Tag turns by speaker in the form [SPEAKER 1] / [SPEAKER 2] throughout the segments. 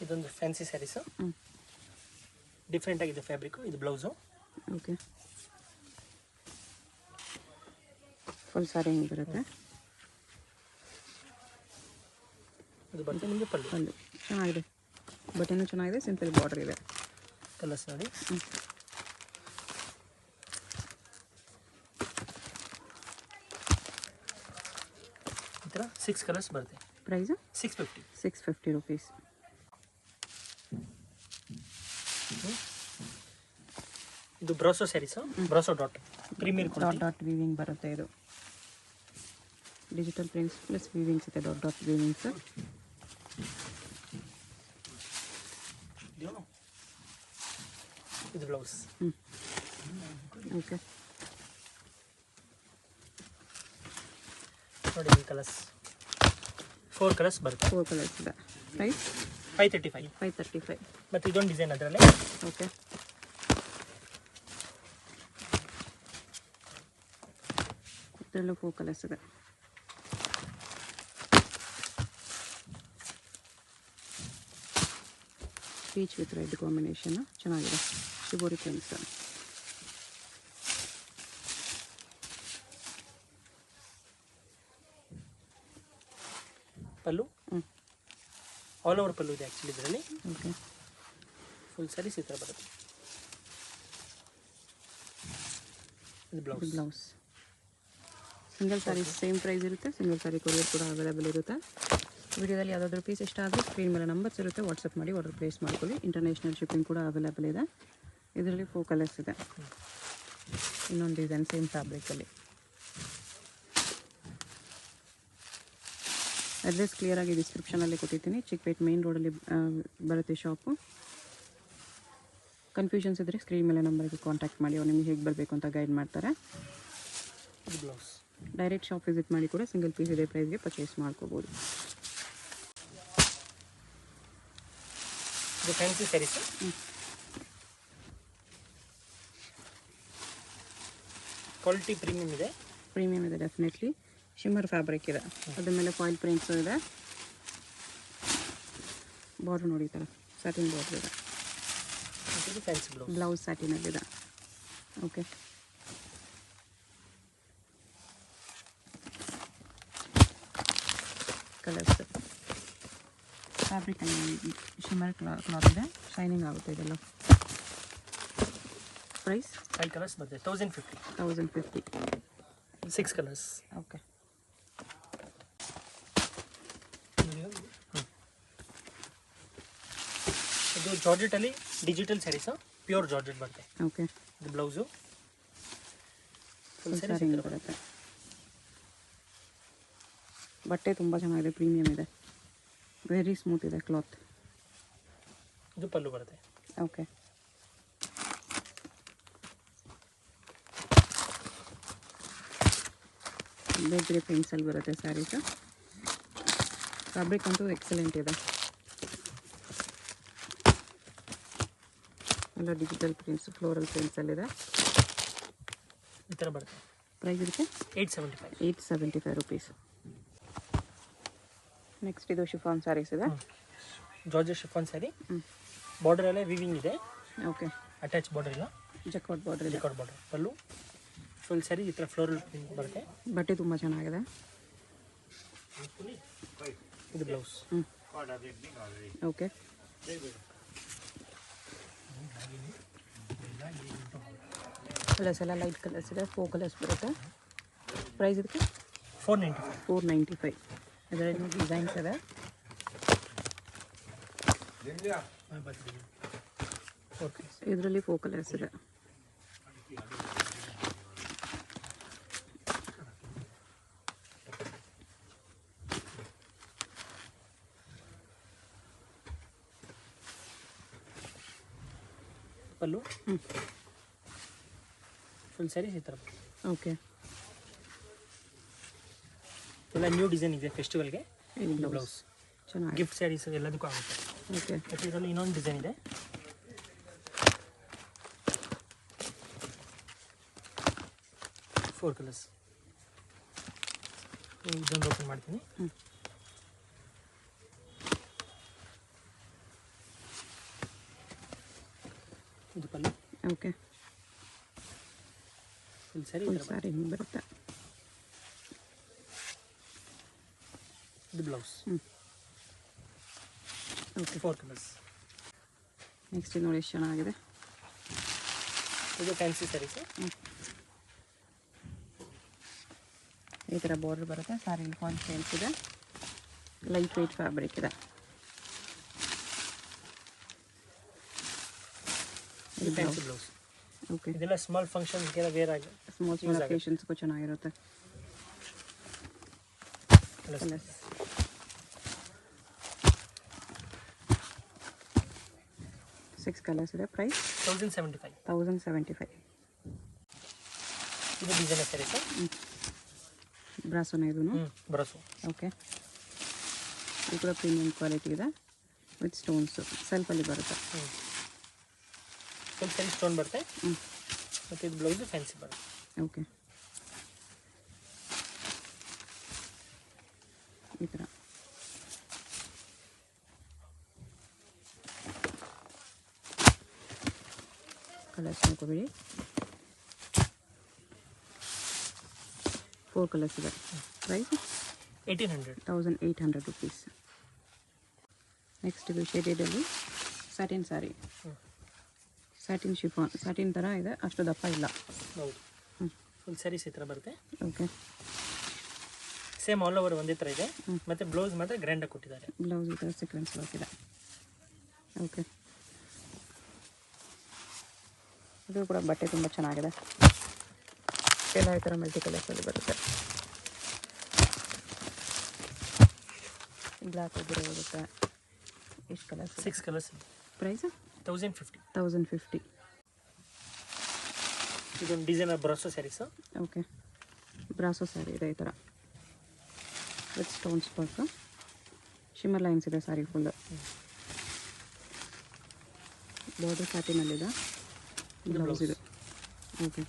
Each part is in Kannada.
[SPEAKER 1] ಇದೊಂದು ಫ್ಯಾನ್ಸಿ ಸ್ಯಾರೀಸ್, ಡಿಫ್ರೆಂಟ್ ಆಗಿದೆ ಫ್ಯಾಬ್ರಿಕ್. ಇದು ಬ್ಲೌಸು.
[SPEAKER 2] ಓಕೆ, ಫುಲ್ ಸಾರಿ ಹಿಂಗೆ ಬರುತ್ತೆ.
[SPEAKER 1] ಇದು ಬಟ್ಟೆ ನಿಮಗೆ ಪಲ್ಲು.
[SPEAKER 2] ಚೆನ್ನಾಗಿದೆ, ಬಟ್ಟೆನೂ ಚೆನ್ನಾಗಿದೆ, ಸಿಂಪಲ್ ಬಾರ್ಡರ್ ಇದೆ.
[SPEAKER 1] ಕಲರ್ಸ್ ನೋಡಿ. ಈ ಥರ 6 ಕಲರ್ಸ್ ಬರುತ್ತೆ.
[SPEAKER 2] Price
[SPEAKER 1] 650
[SPEAKER 2] rupees.
[SPEAKER 1] ಇದು brasso saris, brasso dot premier
[SPEAKER 2] dot weaving ಬರುತ್ತೆ. ಇದು ಡಿಜಿಟಲ್ ಪ್ರಿಂಟ್ಸ್ ಪ್ಲಸ್ ವೀವಿಂಗ್ಸ್ ಇದೆ, ಡಾಟ್ ವೀವಿಂಗ್ಸ್.
[SPEAKER 1] ಇದು ಬ್ಲೌಸ್.
[SPEAKER 2] ಓಕೆ,
[SPEAKER 1] ನೋಡಿ ಈ ಕಲರ್ಸ್ 4 ಕಲರ್ಸ್ ಬರುತ್ತೆ.
[SPEAKER 2] 4 ಕಲರ್ಸ್ ಇದೆ. ಪ್ರೈಸ್
[SPEAKER 1] 535. ಮತ್ತು ಇದೊಂದು ಡಿಸೈನ್ ಅದರಲ್ಲಿ.
[SPEAKER 2] ಓಕೆ, ಇದರಲ್ಲೂ 4 ಕಲರ್ಸ್ ಇದೆ. ಪೀಚ್ ವಿತ್ ರೆಡ್ ಕಾಂಬಿನೇಷನ್ ಚೆನ್ನಾಗಿದೆ. Shibori prints.
[SPEAKER 1] Pallu all over pallu ಇದೆ ಆ್ಯಕ್ಚುಲಿ ಇದರಲ್ಲಿ.
[SPEAKER 2] ಓಕೆ,
[SPEAKER 1] ಫುಲ್ ಸ್ಯಾರೀಸ್ ಈ ಥರ ಬರುತ್ತೆ. ಇದು blouse.
[SPEAKER 2] Single sarees same price ಇರುತ್ತೆ. ಸಿಂಗಲ್ ಸ್ಯಾರಿ ಕೊರಿಯರ್ ಕೂಡ ಅವೈಲೇಬಲ್ ಇರುತ್ತೆ. ವಿಡಿಯೋದಲ್ಲಿ ಯಾವುದಾದ್ರೂ ಪೀಸ್ ಇಷ್ಟ ಆದರೆ ಸ್ಕ್ರೀನ್ ಮೇಲೆ ನಂಬರ್ಸ್ ಇರುತ್ತೆ, ವಾಟ್ಸಪ್ ಮಾಡಿ ಆರ್ಡರ್ ಪ್ಲೇಸ್ ಮಾಡ್ಕೊಳ್ಳಿ. ಇಂಟರ್ನ್ಯಾಷನಲ್ ಶಿಪ್ಪಿಂಗ್ ಕೂಡ ಅವೈಲೇಬಲ್ ಇದೆ. ಇದರಲ್ಲಿ 4 ಕಲರ್ಸ್ ಇದೆ. ಇನ್ನೊಂದು ಡಿಸೈನ್ ಸೇಮ್ ಫ್ಯಾಬ್ರಿಕಲ್ಲಿ. ಅಡ್ರೆಸ್ ಕ್ಲಿಯರಾಗಿ ಡಿಸ್ಕ್ರಿಪ್ಷನಲ್ಲಿ ಕೊಟ್ಟಿರ್ತೀನಿ. ಚಿಕ್ಕಪೇಟ್ ಮೇನ್ ರೋಡಲ್ಲಿ ಬರುತ್ತೆ ಶಾಪು. ಕನ್ಫ್ಯೂಷನ್ಸ್ ಇದ್ದರೆ ಸ್ಕ್ರೀನ್ ಮೇಲೆ ನಂಬರ್ಗೆ ಕಾಂಟ್ಯಾಕ್ಟ್ ಮಾಡಿ, ಅವ್ರು ನಿಮಗೆ ಹೇಗೆ ಬರಬೇಕು ಅಂತ ಗೈಡ್ ಮಾಡ್ತಾರೆ.
[SPEAKER 1] ಬ್ಲೌಸ್.
[SPEAKER 2] ಡೈರೆಕ್ಟ್ ಶಾಪ್ ವಿಸಿಟ್ ಮಾಡಿ ಕೂಡ ಸಿಂಗಲ್ ಪೀಸ್ ಇದೇ ಪ್ರೈಸ್ಗೆ ಪರ್ಚೇಸ್ ಮಾಡ್ಕೋಬೋದು.
[SPEAKER 1] ಇದು ಫ್ಯಾನ್ಸಿ ಸ್ಯಾರೀಸ್. ಕ್ವಾಲಿಟಿ ಪ್ರೀಮಿಯಮ್ ಇದೆ
[SPEAKER 2] ಡೆಫಿನೆಟ್ಲಿ. ಶಿಮ್ಮರ್ ಫ್ಯಾಬ್ರಿಕ್ ಇದೆ, ಅದ್ರ ಮೇಲೆ ಫಾಯಿಲ್ ಪ್ರಿಂಟ್ಸು ಇದೆ. ಬಾರ್ಡರ್ ನೋಡಿ, ಈ ಥರ ಸ್ಯಾಟಿನ್ ಬಾರ್ಡರ್ ಇದೆ.
[SPEAKER 1] ಫ್ಯಾನ್ಸಿ
[SPEAKER 2] ಬ್ಲೌಸ್ ಸ್ಯಾಟಿನಲ್ಲಿದೆ. Okay, colours. Fabric shimmer cloth ಇದೆ, ಶೈನಿಂಗ್ ಆಗುತ್ತೆ ಇದೆಲ್ಲ. ಪ್ರೈಸ್
[SPEAKER 1] 5 ಕಲರ್ಸ್ ಬರುತ್ತೆ. 1050. 6 ಕಲರ್ಸ್.
[SPEAKER 2] ಓಕೆ,
[SPEAKER 1] ಇದು ಜಾರ್ಜೆಟಲ್ಲಿ ಡಿಜಿಟಲ್ ಸ್ಯಾರೀಸ್, ಪ್ಯೂರ್ ಜಾರ್ಜೆಟ್ ಬರುತ್ತೆ.
[SPEAKER 2] ಓಕೆ,
[SPEAKER 1] ಇದು ಬ್ಲೌಸು. ಫುಲ್
[SPEAKER 2] ಸ್ಯಾರಿ ಬರುತ್ತೆ. ಬಟ್ಟೆ ತುಂಬ ಚೆನ್ನಾಗಿದೆ, ಪ್ರೀಮಿಯಮ್ ಇದೆ, ವೆರಿ ಸ್ಮೂತ್ ಇದೆ ಕ್ಲಾತ್.
[SPEAKER 1] ಇದು ಪಲ್ಲು ಬರುತ್ತೆ.
[SPEAKER 2] ಓಕೆ, ಬೇರೆ ಪ್ರಿಂಟ್ಸಲ್ಲಿ ಬರುತ್ತೆ ಸ್ಯಾರೀಸು. ಫ್ಯಾಬ್ರಿಕ್ ಅಂತೂ ಎಕ್ಸಲೆಂಟ್ ಇದೆ. ಎಲ್ಲ ಡಿಜಿಟಲ್ ಪ್ರಿಂಟ್ಸ್, ಫ್ಲೋರಲ್ ಪ್ರಿಂಟ್ಸಲ್ಲಿದೆ.
[SPEAKER 1] ಈ ಥರ ಬರುತ್ತೆ.
[SPEAKER 2] ಪ್ರೈಸ್ ಇರುತ್ತೆ
[SPEAKER 1] 875
[SPEAKER 2] rupees. ನೆಕ್ಸ್ಟ್ ಇದು ಶಿಫಾನ್ ಸ್ಯಾರೀಸ್ ಇದೆ.
[SPEAKER 1] Georgette chiffon sari. ಬಾರ್ಡರ್ ಎಲ್ಲ ವಿವಿಂಗ್ ಇದೆ.
[SPEAKER 2] ಓಕೆ,
[SPEAKER 1] ಅಟ್ಯಾಚ್ ಬಾರ್ಡರ್ ಇಲ್ಲ,
[SPEAKER 2] ಜಕಾರ್ಡ್ ಬಾರ್ಡರ್ ಇದೆ.
[SPEAKER 1] Jacquard border. Pallu full sari ಈ ಥರ ಫ್ಲೋರಲ್ ಪ್ರಿಂಟ್ ಬರುತ್ತೆ.
[SPEAKER 2] ಬಟ್ಟೆ ತುಂಬ ಚೆನ್ನಾಗಿದೆ.
[SPEAKER 1] ಇದು ಬ್ಲೌಸ್.
[SPEAKER 2] ಓಕೆ, ಕಲರ್ಸ್ ಎಲ್ಲ ಲೈಟ್ ಕಲರ್ಸ್ ಇದೆ. 4 ಕಲರ್ಸ್ ಬರುತ್ತೆ. ಪ್ರೈಸ್ ಇದಕ್ಕೆ 495. ಇದರಲ್ಲಿ ಡಿಸೈನ್ಸ್ ಇದೆ. ಇದರಲ್ಲಿ 4 ಕಲರ್ಸ್ ಇದೆ.
[SPEAKER 1] ಪಲ್ಲು ಫುಲ್ ಸ್ಯಾರಿ ಈ ಥರ.
[SPEAKER 2] ಓಕೆ,
[SPEAKER 1] ಎಲ್ಲ ನ್ಯೂ ಡಿಸೈನ್ ಇದೆ ಫೆಸ್ಟಿವಲ್ಗೆ. ಬ್ಲೌಸ್
[SPEAKER 2] ಚೆನ್ನಾಗಿ
[SPEAKER 1] ಗಿಫ್ಟ್ ಸ್ಯಾರೀಸ್ ಎಲ್ಲದಕ್ಕೂ ಆಗುತ್ತೆ.
[SPEAKER 2] ಓಕೆ,
[SPEAKER 1] ಮತ್ತು ಇದರಲ್ಲಿ ಇನ್ನೊಂದು ಡಿಸೈನ್ ಇದೆ. Four colours. ಇದೊಂದು ಓಪನ್ ಮಾಡ್ತೀನಿ. ಇದು pallu.
[SPEAKER 2] Okay,
[SPEAKER 1] full sari
[SPEAKER 2] full sari ಹಿಂಗೆ ಬರುತ್ತೆ.
[SPEAKER 1] ಇದು ಬ್ಲೌಸ್.
[SPEAKER 2] Okay,
[SPEAKER 1] 4 colours.
[SPEAKER 2] ನೆಕ್ಸ್ಟ್ ನೋಡಿ ಎಷ್ಟು ಚೆನ್ನಾಗಿದೆ.
[SPEAKER 1] ಇದು ಫ್ಯಾನ್ಸಿ ಸ್ಯಾರೀಸ್.
[SPEAKER 2] ಈ ಥರ ಬಾರ್ಡರ್ ಬರುತ್ತೆ. ಸ್ಯಾರಿ ಫಾಲ್ ಚೇಂಜ್ ಇದೆ. ಲೈಟ್ ವೆಯ್ಟ್ ಫ್ಯಾಬ್ರಿಕ್ ಇದೆ.
[SPEAKER 1] ಇದು ಫ್ಯಾನ್ಸಿ ಬ್ಲೌಸ್.
[SPEAKER 2] ಓಕೆ,
[SPEAKER 1] ಇದೆಲ್ಲ ಸ್ಮಾಲ್ ಫಂಕ್ಷನ್ಸ್ಗೆಲ್ಲ ವೇರ್ ಆಗಿ
[SPEAKER 2] ಸ್ಮಾಲ್ ಅಕೇಷನ್ಸ್ಗೂ ಚೆನ್ನಾಗಿರುತ್ತೆ.
[SPEAKER 1] ಕಲರ್ಸ್.
[SPEAKER 2] 6 ಕಲರ್ಸ್ ಇದೆ. ಪ್ರೈಸ್
[SPEAKER 1] 1075.
[SPEAKER 2] 1075.
[SPEAKER 1] ಇದು ಡಿಸೈನರ್ ಸ್ಯಾರೀಸ್.
[SPEAKER 2] ಬ್ರಾಸೋನ ಇದು.
[SPEAKER 1] ಬ್ರಾಸೋ.
[SPEAKER 2] ಓಕೆ, ಇದು ಕೂಡ ಪ್ರೀಮಿಯಂ ಕ್ವಾಲಿಟಿ ಇದೆ ವಿತ್ ಸ್ಟೋನ್ಸು. ಸೆಲ್ಫಲ್ಲಿ ಬರುತ್ತೆ.
[SPEAKER 1] ಫುಲ್ ಸ್ಯಾರಿ ಸ್ಟೋನ್ ಬರುತ್ತೆ. ಮತ್ತು ಇದು ಬ್ಲೌಸು ಫ್ಯಾನ್ಸಿ ಬರುತ್ತೆ.
[SPEAKER 2] ಓಕೆ, ಈ ಥರ ಕಲರ್ಸ್ ನೋಡ್ಕೊಬೇಡಿ. 4 ಕಲರ್ಸ್ ಇದೆ. ಪ್ರೈಸ್
[SPEAKER 1] 1800.
[SPEAKER 2] 1800 ರುಪೀಸ್. ನೆಕ್ಸ್ಟ್ ಇದು ಶೇಡೆಡಲ್ಲಿ satin sari. Satin chiffon. Satin ಥರ ಇದೆ, ಅಷ್ಟು ದಪ್ಪ ಇಲ್ಲ.
[SPEAKER 1] ಹೌದು, ಫುಲ್ ಸ್ಯಾರೀಸ್ ಈ ಥರ ಬರುತ್ತೆ.
[SPEAKER 2] ಓಕೆ,
[SPEAKER 1] ಸೇಮ್ ಆಲ್ ಓವರ್ ಒಂದೇ ಥರ ಇದೆ. ಮತ್ತು ಬ್ಲೌಸ್ ಮಾತ್ರ ಗ್ರ್ಯಾಂಡಾಗಿ ಕೊಟ್ಟಿದ್ದಾರೆ.
[SPEAKER 2] ಬ್ಲೌಸ್ ಈ ಥರ ಸೀಕ್ವೆನ್ಸ್ ವರ್ಕ್ ಇದೆ. ಓಕೆ, ಇದು ಕೂಡ ಬಟ್ಟೆ ತುಂಬ ಚೆನ್ನಾಗಿದೆ. ಎಲ್ಲ ಈ ಥರ ಮಲ್ಟಿ ಕಲರ್ಸಲ್ಲಿ ಬರುತ್ತೆ. ಬ್ಲ್ಯಾಕ್ ಒಬ್ಬರು ಹೋಗುತ್ತೆ. ಎಷ್ಟು ಕಲರ್ಸ್?
[SPEAKER 1] 6 ಕಲರ್ಸ್.
[SPEAKER 2] ಪ್ರೈಸ್
[SPEAKER 1] 1050.
[SPEAKER 2] 1050.
[SPEAKER 1] ಇದೊಂದು designer brasso sarees.
[SPEAKER 2] Okay, brasso saree ಇದೆ ಈ ಥರ with stones work. Shimmer lines ಇದೆ ಸ್ಯಾರಿ ಫುಲ್. ಬಾರ್ಡರ್ ಸ್ಯಾಟಿನಲ್ಲಿದೆ. ಬ್ಲೌಸ್ ಇದೆ. ಓಕೆ,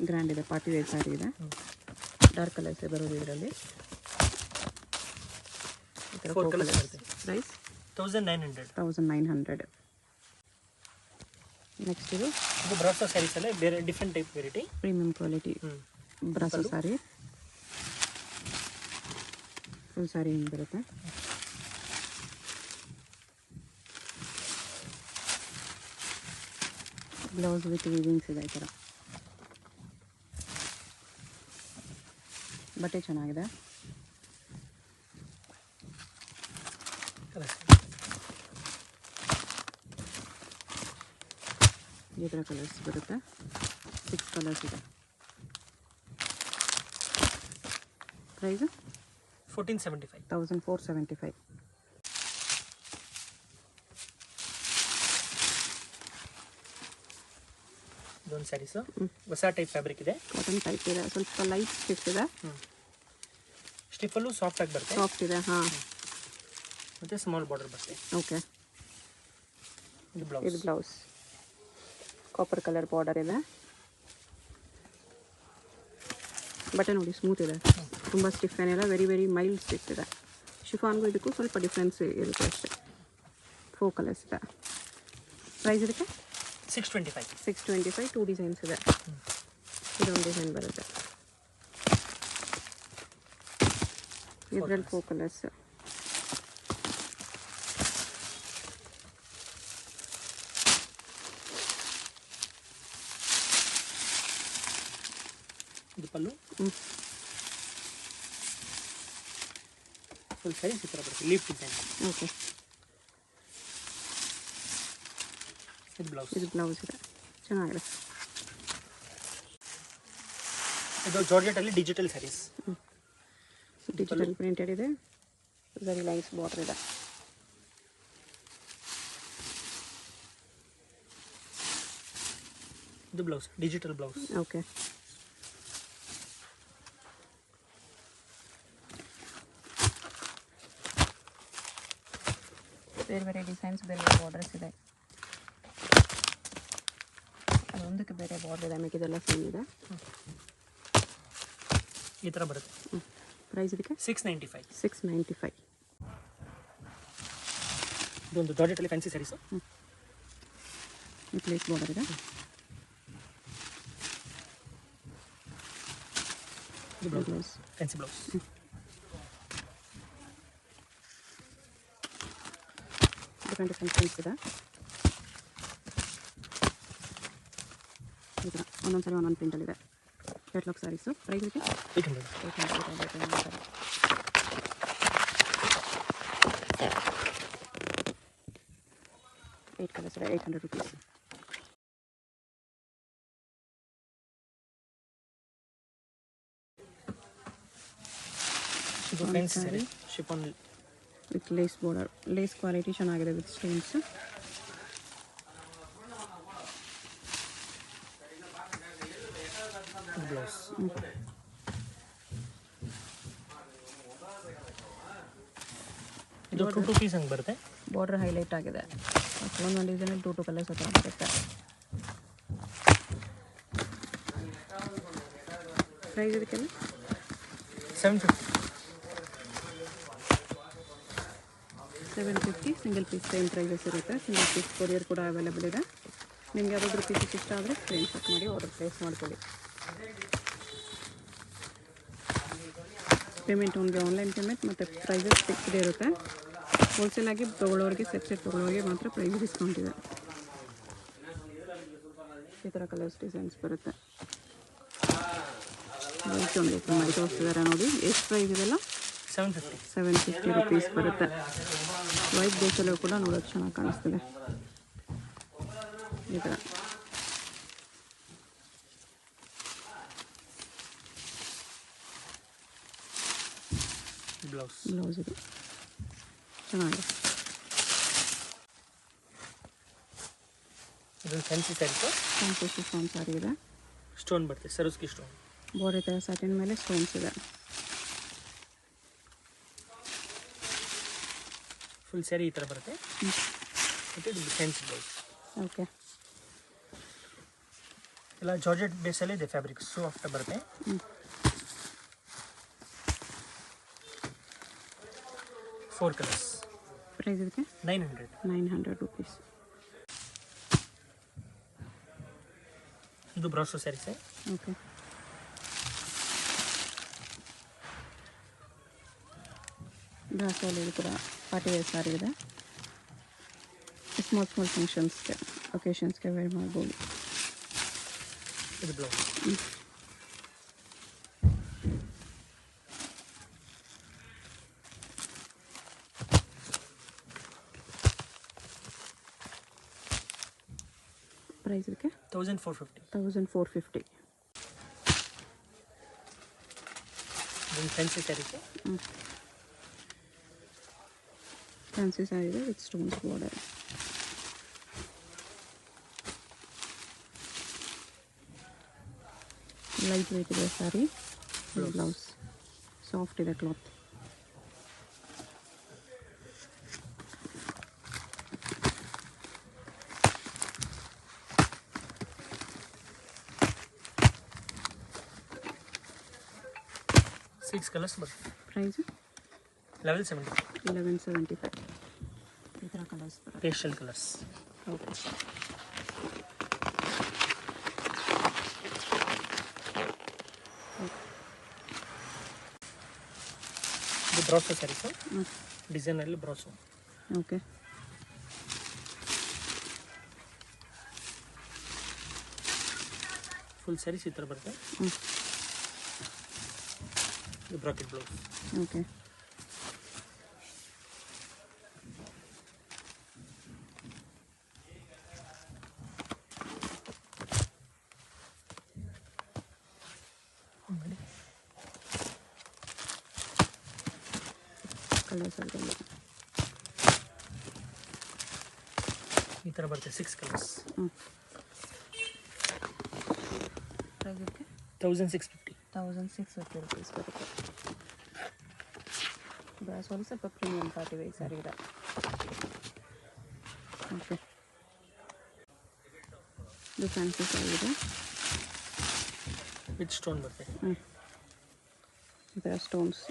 [SPEAKER 2] ಗ್ರ್ಯಾಂಡ್ ಇದೆ. ಪಾರ್ಟಿ ವೇರ್ ಸ್ಯಾರಿ ಇದೆ. ಡಾರ್ಕ್ ಕಲರ್ಸ್ ಬರೋದು ಇದರಲ್ಲಿ. ಈ ಥರ
[SPEAKER 1] 4 ಕಲರ್ಸ್ ಬರುತ್ತೆ.
[SPEAKER 2] ಪ್ರೈಸ್
[SPEAKER 1] 1900.
[SPEAKER 2] 1900. ನೆಕ್ಸ್ಟ್ ಇದು
[SPEAKER 1] ಬ್ರಾಸೋ ಸ್ಯಾರೀಸಲ್ಲೇ ಬೇರೆ different type variety.
[SPEAKER 2] Premium quality brasso sari. Full sari ಹಿಂಗೆ ಬರುತ್ತೆ. ಬ್ಲೌಸ್ ವಿತ್ ವೀವಿಂಗ್ಸ್ ಇದೆ ಈ ಥರ. ಬಟ್ಟೆ ಚೆನ್ನಾಗಿದೆ. ಈ ಥರ ಕಲರ್ಸ್ ಬರುತ್ತೆ. 6 ಕಲರ್ಸ್ ಇದೆ. ಪ್ರೈಸ್
[SPEAKER 1] 1475.
[SPEAKER 2] 1475.
[SPEAKER 1] ಇದೊಂದು ಸ್ಯಾರೀಸು ಹೊಸ ಟೈಪ್ ಫ್ಯಾಬ್ರಿಕ್ ಇದೆ.
[SPEAKER 2] ಕಾಟನ್ ಟೈಪ್ ಇದೆ. ಸ್ವಲ್ಪ ಲೈಟ್ ಸ್ಟಿಫ್ ಇದೆ.
[SPEAKER 1] ಸ್ಟಿಫಲ್ಲೂ ಸಾಫ್ಟ್ ಆಗಿ ಬರುತ್ತೆ.
[SPEAKER 2] ಸಾಫ್ಟ್ ಇದೆ. ಹಾಂ,
[SPEAKER 1] ಮತ್ತು ಸ್ಮಾಲ್ ಬಾರ್ಡರ್ ಬರುತ್ತೆ.
[SPEAKER 2] ಓಕೆ,
[SPEAKER 1] ಇದು
[SPEAKER 2] ಇದು
[SPEAKER 1] blouse.
[SPEAKER 2] Blouse. Copper colour border ಇದೆ. ಬಟ್ಟೆ ನೋಡಿ ಸ್ಮೂತ್ ಇದೆ. ತುಂಬ ಸ್ಟಿಫ್ ಏನಿಲ್ಲ. ವೆರಿ ವೆರಿ ಮೈಲ್ಡ್ ಸ್ಟಿಫ್ ಇದೆ. ಶಿಫಾನ್ಗೂ ಇದಕ್ಕೂ ಸ್ವಲ್ಪ ಡಿಫ್ರೆನ್ಸ್ ಇರುತ್ತೆ ಅಷ್ಟೇ. 4 ಕಲರ್ಸ್ ಇದೆ. ಪ್ರೈಸ್ ಇದಕ್ಕೆ
[SPEAKER 1] 625.
[SPEAKER 2] 625. 2 ಡಿಸೈನ್ಸ್ ಇದೆ. ಇದೊಂದು ಡಿಸೈನ್ ಬರುತ್ತೆ. ಇದರಲ್ಲಿ 4 ಕಲರ್ಸ್.
[SPEAKER 1] ಇದು ಪಲ್ಲು. ಫುಲ್ ಸ್ಯಾರೀಸ್ ಈ ಥರ ಬರುತ್ತೆ. Leaf design.
[SPEAKER 2] ಓಕೆ,
[SPEAKER 1] ಇದು ಬ್ಲೌಸ್.
[SPEAKER 2] ಇದು ಬ್ಲೌಸ್ ಇದೆ. ಚೆನ್ನಾಗಿದೆ.
[SPEAKER 1] ಇದು ಜಾರ್ಜೆಟಲ್ಲಿ ಡಿಜಿಟಲ್ ಸ್ಯಾರೀಸ್.
[SPEAKER 2] ಡಿಜಿಟಲ್ ಪ್ರಿಂಟೆಡ್ ಇದೆ. ವೆರಿ ಲೈನ್ಸ್ ಬಾರ್ಡರ್ ಇದೆ.
[SPEAKER 1] ಇದು ಬ್ಲೌಸ್, ಡಿಜಿಟಲ್ ಬ್ಲೌಸ್.
[SPEAKER 2] ಓಕೆ, ಬೇರೆ ಬೇರೆ ಡಿಸೈನ್ಸ್, ಬೇರೆ ಬೇರೆ ಬಾರ್ಡರ್ಸ್ ಇದೆ. ಅದೊಂದಕ್ಕೆ ಬೇರೆ ಬಾರ್ಡರ್ ಇದೆ. ಮಿಕ್ಕಿದೆಲ್ಲ ಸೇಮ್ ಇದೆ.
[SPEAKER 1] ಈ ಥರ ಬರುತ್ತೆ.
[SPEAKER 2] ಪ್ರೈಸ್ ಇದಕ್ಕೆ
[SPEAKER 1] 695.
[SPEAKER 2] 695.
[SPEAKER 1] ಇದೊಂದು ಜಾರ್ಜೆಟಲ್ಲಿ fancy saris.
[SPEAKER 2] With lace border ಇದೆ.
[SPEAKER 1] ಇದು blouse, fancy blouse.
[SPEAKER 2] Different prints ಇದೆ. ಈ ಥರ ಒಂದೊಂದು ಸಾರಿ ಒಂದೊಂದು ಪ್ರಿಂಟಲ್ಲಿದೆ. ಕ್ಯಾಟ್ಲಾಗ್ ಸ್ಯಾರೀಸು. ಪ್ರೈಸ್ ಇದಕ್ಕೆ
[SPEAKER 1] 800.
[SPEAKER 2] 8 ಕಲರ್ಸ್ ಇದೆ. 800 rupees.
[SPEAKER 1] ಇದು fancy saree chiffon
[SPEAKER 2] with lace border. Lace quality ಚೆನ್ನಾಗಿದೆ ವಿತ್ ಸ್ಟೋನ್ಸ್.
[SPEAKER 1] ಬ್ಲೌಸ್. ಇದು 2 ಪೀಸ್ ಹಂಗೆ ಬರುತ್ತೆ.
[SPEAKER 2] ಬಾರ್ಡರ್ ಹೈಲೈಟ್ ಆಗಿದೆ. ಒಂದೊಂದು ಡಿಸೈನಲ್ಲಿ 2 ಕಲರ್ಸ್ ಹತ್ರ ಬರುತ್ತೆ. ಪ್ರೈಸ್ ಇದಕ್ಕೆಲ್ಲ 750. ಸಿಂಗಲ್ ಪೀಸ್ ಸೇಮ್ ಪ್ರೈಸಸ್ ಇರುತ್ತೆ. ಸಿಂಗಲ್ ಪೀಸ್ ಕೊರಿಯರ್ ಕೂಡ ಅವೈಲೇಬಲ್ ಇದೆ. ನಿಮ್ಗೆ ಯಾವ್ದಾದ್ರು ಪೀಸಸ್ ಇಷ್ಟ ಆದರೆ ಸ್ಕ್ರೀನ್ಶಾಟ್ ಮಾಡಿ ಆರ್ಡರ್ ಪ್ಲೇಸ್ ಮಾಡ್ಕೊಳ್ಳಿ. ಪೇಮೆಂಟ್ ಓನ್ಗೆ ಆನ್ಲೈನ್ ಪೇಮೆಂಟ್ ಮತ್ತು ಪ್ರೈಸಸ್ ಫಿಕ್ಸ್ಡ್ ಇರುತ್ತೆ. ಹೋಲ್ಸೇಲಾಗಿ ತೊಗೊಳ್ಳೋರಿಗೆ ಸೆಟ್ ತೊಗೊಳ್ಳೋರಿಗೆ ಮಾತ್ರ ಪ್ರೈಸ್ ಡಿಸ್ಕೌಂಟ್ ಇದೆ. ಈ ಥರ ಕಲರ್ಸ್ ಡಿಸೈನ್ಸ್ ಬರುತ್ತೆ. ವೈಟ್ ಒಂದು ಓಪನ್ ಮಾಡಿ ತೋರಿಸ್ತಿದ್ದಾರೆ ನೋಡಿ. ಎಷ್ಟು ಪ್ರೈಸ್ ಇದೆಲ್ಲ? 750 rupees ಬರುತ್ತೆ. ವೈಟ್ ಬೇಸಲ್ಲೂ ಕೂಡ ನೋಡೋದು ಚೆನ್ನಾಗಿ ಕಾಣಿಸ್ತಿದೆ. ಈ ಥರ ಬ್ಲೌಸ್ ಇದು ಚೆನ್ನಾಗಿದೆ.
[SPEAKER 1] ಇದು ಫ್ಯಾನ್ಸಿ ಸ್ಯಾರೀಸು.
[SPEAKER 2] ಫ್ಯಾನ್ಸಿ ಶಿಫಾನ್ ಸಾರಿ ಇದೆ.
[SPEAKER 1] ಸ್ಟೋನ್ ಬರುತ್ತೆ, ಸರೋಸ್ಕಿ ಸ್ಟೋನ್.
[SPEAKER 2] ಬಾರ್ಡರ್ ಥರ ಸಾಟಿನ್ ಮೇಲೆ ಸ್ಟೋನ್ಸ್ ಇದೆ.
[SPEAKER 1] ಫುಲ್ ಸ್ಯಾರಿ ಈ ಥರ ಬರುತ್ತೆ. ಮತ್ತು ಇದು ಫ್ಯಾನ್ಸಿ ಬ್ಲೌಸ್.
[SPEAKER 2] ಓಕೆ.
[SPEAKER 1] ಎಲ್ಲ ಜಾರ್ಜೆಟ್ ಬೇಸಲ್ಲೇ ಇದೆ. ಫ್ಯಾಬ್ರಿಕ್ ಸಾಫ್ಟ್ ಬರುತ್ತೆ. Four colours.
[SPEAKER 2] ಪ್ರೈಸ್ ಇದಕ್ಕೆ 900 rupees.
[SPEAKER 1] ಇದು ಬ್ರಾಸೋ ಸ್ಯಾರೀಸ್.
[SPEAKER 2] ಓಕೆ. ಬ್ರಾಸೋಲ್ಲಿ ಕೂಡ ಪಾರ್ಟಿ ವೇರ್ ಸ್ಯಾರಿ ಇದೆ. ಸ್ಮಾಲ್ ಫಂಕ್ಷನ್ಸ್ಗೆ ಒಕೇಶನ್ಸ್ಗೆ ವೇರ್ ಮಾಡ್ಬೋದು.
[SPEAKER 1] ಇದು ಬ್ಲೌಸ್.
[SPEAKER 2] ಪ್ರೈಸ್ ಇದಕ್ಕೆ
[SPEAKER 1] 1450. ಇದು ಫ್ಯಾನ್ಸಿ ಸ್ಯಾರೀಸ್.
[SPEAKER 2] ಫ್ಯಾನ್ಸಿ ಸ್ಯಾರಿ ಇದೆ with stones border. Light weight ಇದೆ ಸ್ಯಾರಿ. ಬ್ಲೌಸ್ ಸಾಫ್ಟ್ ಇದೆ ಕ್ಲಾತ್.
[SPEAKER 1] ಸಿಕ್ಸ್ ಕಲರ್ಸ್ ಬರುತ್ತೆ.
[SPEAKER 2] ಪ್ರೈಸು
[SPEAKER 1] 1175.
[SPEAKER 2] ಈ ಥರ ಕಲರ್ಸ್ ಬರುತ್ತೆ.
[SPEAKER 1] Pastel colours.
[SPEAKER 2] ಓಕೆ.
[SPEAKER 1] ಇದು ಬ್ರಾಸೋ ಸ್ಯಾರೀಸು. ಡಿಸೈನಲ್ಲಿ ಬ್ರಾಸೋ.
[SPEAKER 2] ಓಕೆ.
[SPEAKER 1] ಫುಲ್ ಸ್ಯಾರೀಸ್ ಈ ಥರ ಬರುತ್ತೆ. ಇದು ಬ್ರಾಕೆಟ್ ಬ್ಲೌಸ್.
[SPEAKER 2] ಓಕೆ. ಕಲರ್ಸ್ ಅಲ್ಲಿ
[SPEAKER 1] ಈ ಥರ ಬರುತ್ತೆ. 6 ಕಲರ್ಸ್.
[SPEAKER 2] ಪ್ರೈಸ್ ಇದಕ್ಕೆ
[SPEAKER 1] 1650.
[SPEAKER 2] 1650 rupees ಬರುತ್ತೆ. ಬ್ರಾಸೋಲಿ ಸ್ವಲ್ಪ ಪ್ರೀಮಿಯಂ ಪಾರ್ಟಿ ವೇರ್ ಸ್ಯಾರಿ ಇದೆ. ಓಕೆ. ಇದು ಫ್ಯಾನ್ಸಿ ಸ್ಯಾರಿ ಇದೆ
[SPEAKER 1] ವಿತ್ ಸ್ಟೋನ್ ಬರುತ್ತೆ.
[SPEAKER 2] ಈ ಥರ ಸ್ಟೋನ್ಸ್.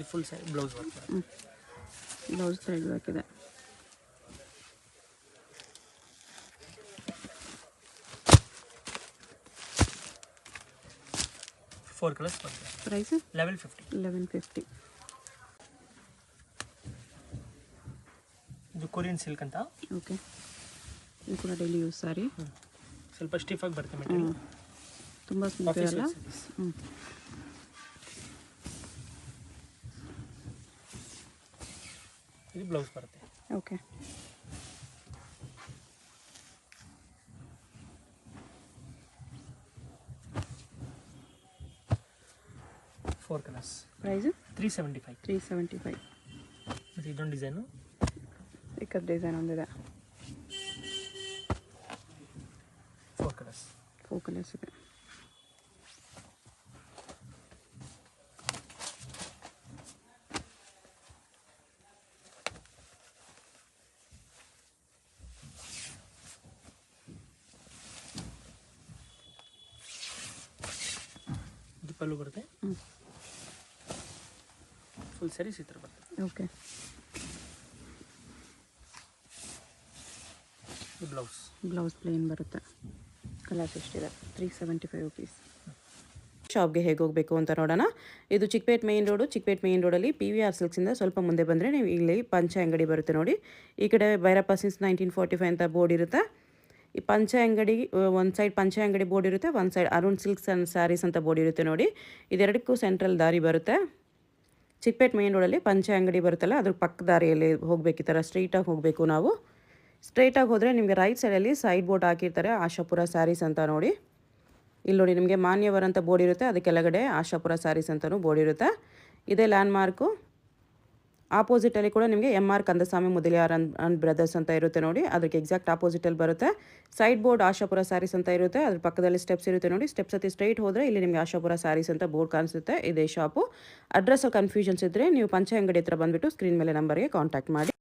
[SPEAKER 1] ಇದು full sari blouse work
[SPEAKER 2] blouse thread work ಇದೆ.
[SPEAKER 1] ಫೋರ್ ಕಲರ್ಸ್ ಬರ್ತದೆ.
[SPEAKER 2] ಪ್ರೈಸ್
[SPEAKER 1] 1150. ಇದು ಕೊರಿಯನ್ ಸಿಲ್ಕ್ ಅಂತ.
[SPEAKER 2] ಓಕೆ, ಇದು ಕೂಡ ಡೈಲಿ ಯೂಸ್ ಸಾರಿ.
[SPEAKER 1] ಸ್ವಲ್ಪ ಸ್ಟಿಫ್ ಆಗಿ ಬರುತ್ತೆ ಮೆಟೀರಿಯಲ್.
[SPEAKER 2] ತುಂಬ ಸ್ಮೂತ್ ಅಲ್ಲ.
[SPEAKER 1] ಇದು ಬ್ಲೌಸ್ ಬರುತ್ತೆ.
[SPEAKER 2] Okay,
[SPEAKER 1] four colours.
[SPEAKER 2] ಪ್ರೈಸ್
[SPEAKER 1] 375.
[SPEAKER 2] 375.
[SPEAKER 1] ಮತ್ತು ಇದೊಂದು ಡಿಸೈನು
[SPEAKER 2] ಚಿಕ್ಕದ ಡಿಸೈನ್ ಒಂದಿದೆ.
[SPEAKER 1] 4 ಕಲರ್ಸ್.
[SPEAKER 2] 4 ಕಲರ್ಸ್ ಇದೆ.
[SPEAKER 1] ಇದು ಪಲ್ಲು ಬರುತ್ತೆ. ಫುಲ್ ಸ್ಯಾರೀಸ್ ಈ ಥರ ಬರುತ್ತೆ.
[SPEAKER 2] ಓಕೆ, ಬ್ಲೌಸ್ ಪ್ಲೇನ್ ಬರುತ್ತೆ. ಕಲರ್ಸ್ ಎಷ್ಟಿದೆ? 375 ರುಪೀಸ್. ಶಾಪ್ಗೆ ಹೇಗೆ ಹೋಗಬೇಕು ಅಂತ ನೋಡೋಣ. ಇದು ಚಿಕ್ಕಪೇಟ್ ಮೇನ್ ರೋಡಲ್ಲಿ PVR ಸಿಲ್ಕ್ಸಿಂದ ಸ್ವಲ್ಪ ಮುಂದೆ ಬಂದರೆ ನೀವು ಇಲ್ಲಿ ಪಂಚೆ ಅಂಗಡಿ ಬರುತ್ತೆ ನೋಡಿ. ಈ ಕಡೆ ಭೈರಪ್ಪ ಸಿನ್ಸ್ 1945 ಅಂತ ಬೋರ್ಡ್ ಇರುತ್ತೆ. ಈ ಪಂಚೆ ಅಂಗಡಿ ಒಂದು ಸೈಡ್ ಪಂಚೆ ಅಂಗಡಿ ಬೋರ್ಡ್ ಇರುತ್ತೆ, ಒಂದು side Arun silks and sarees ಅಂತ ಬೋರ್ಡ್ ಇರುತ್ತೆ ನೋಡಿ. ಇದೆರಡಕ್ಕೂ ಸೆಂಟ್ರಲ್ ದಾರಿ ಬರುತ್ತೆ. ಚಿಕ್ಕಪೇಟ್ ಮೇನ್ ರೋಡಲ್ಲಿ ಪಂಚೆ ಅಂಗಡಿ ಬರುತ್ತಲ್ಲ, ಅದ್ರ ಪಕ್ಕ ದಾರಿಯಲ್ಲಿ ಹೋಗಬೇಕು. ಈ ಥರ ಸ್ಟ್ರೈಟಾಗಿ ಹೋಗಬೇಕು ನಾವು. ಸ್ಟ್ರೈಟಾಗಿ ಹೋದರೆ ನಿಮಗೆ ರೈಟ್ ಸೈಡಲ್ಲಿ ಸೈಡ್ ಬೋರ್ಡ್ ಹಾಕಿರ್ತಾರೆ, ಆಶಾಪುರ ಸ್ಯಾರೀಸ್ ಅಂತ ನೋಡಿ. ಇಲ್ಲಿ ನೋಡಿ ನಿಮಗೆ ಮಾನ್ಯವರ್ ಅಂತ ಬೋರ್ಡ್ ಇರುತ್ತೆ, ಅದಕ್ಕೆ ಕೆಳಗಡೆ ಆಶಾಪುರ ಸ್ಯಾರೀಸ್ ಅಂತಲೂ ಬೋರ್ಡ್ ಇರುತ್ತೆ. ಇದೇ ಲ್ಯಾಂಡ್ ಮಾರ್ಕು. ಆಪೋಸಿಟಲ್ಲಿ ಕೂಡ ನಿಮಗೆ MR Kandaswamy Mudaliar and brothers ಅಂತ ಇರುತ್ತೆ ನೋಡಿ, ಅದಕ್ಕೆ ಎಕ್ಸಾಕ್ಟ್ ಆಪೋಸಿಟಲ್ಲಿ ಬರುತ್ತೆ. ಸೈಡ್ ಬೋರ್ಡ್ ಆಶಾಪುರ ಸ್ಯಾರೀಸ್ ಅಂತ ಇರುತ್ತೆ, ಅದ್ರ ಪಕ್ಕದಲ್ಲಿ ಸ್ಟೆಪ್ಸ್ ಇರುತ್ತೆ ನೋಡಿ. ಸ್ಟೆಪ್ಸ್ ಹತ್ತಿ ಸ್ಟ್ರೈಟ್ ಹೋದರೆ ಇಲ್ಲಿ ನಿಮಗೆ ಆಶಾಪುರ ಸ್ಯಾರೀಸ್ ಅಂತ ಬೋರ್ಡ್ ಕಾಣಿಸುತ್ತೆ. ಇದೇ ಶಾಪು. ಅಡ್ರೆಸ್ ಕನ್ಫ್ಯೂಷನ್ಸ್ ಇದ್ದರೆ ನೀವು ಪಂಚೆ ಅಂಗಡಿ ಹತ್ರ ಬಂದುಬಿಟ್ಟು ಸ್ಕ್ರೀನ್ ಮೇಲೆ ನಂಬರ್ಗೆ ಕಾಂಟ್ಯಾಕ್ಟ್ ಮಾಡಿ.